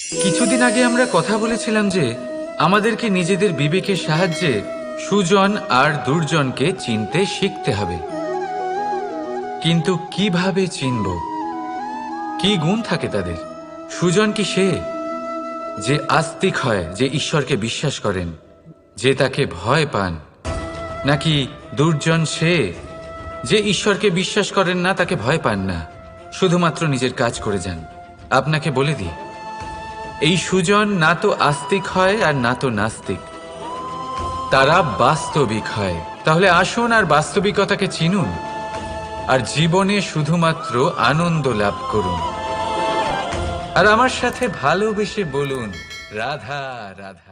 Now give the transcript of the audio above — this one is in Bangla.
কিছুদিন আগে আমরা কথা বলেছিলাম যে আমাদেরকে নিজেদের বিবেকের সাহায্যে সুজন আর দুর্জনকে চিনতে শিখতে হবে। কিন্তু কিভাবে চিনব? কি গুণ থাকে তাদের? সুজন কি সে যে আস্তিক হয়, যে ঈশ্বরকে বিশ্বাস করেন, যে তাকে ভয় পান? নাকি দুর্জন সে যে ঈশ্বরকে বিশ্বাস করেন না, তাকে ভয় পান না, শুধুমাত্র নিজের কাজ করে যান? আপনাকে বলে দিই, এই সুজন না তো আস্তিক হয় আর না তো নাস্তিক, তারা বাস্তবিক হয়। তাহলে আসুন আর বাস্তবিকতাকে চিনুন আর জীবনে শুধুমাত্র আনন্দ লাভ করুন। আর আমার সাথে ভালোবেসে বলুন, রাধা রাধা।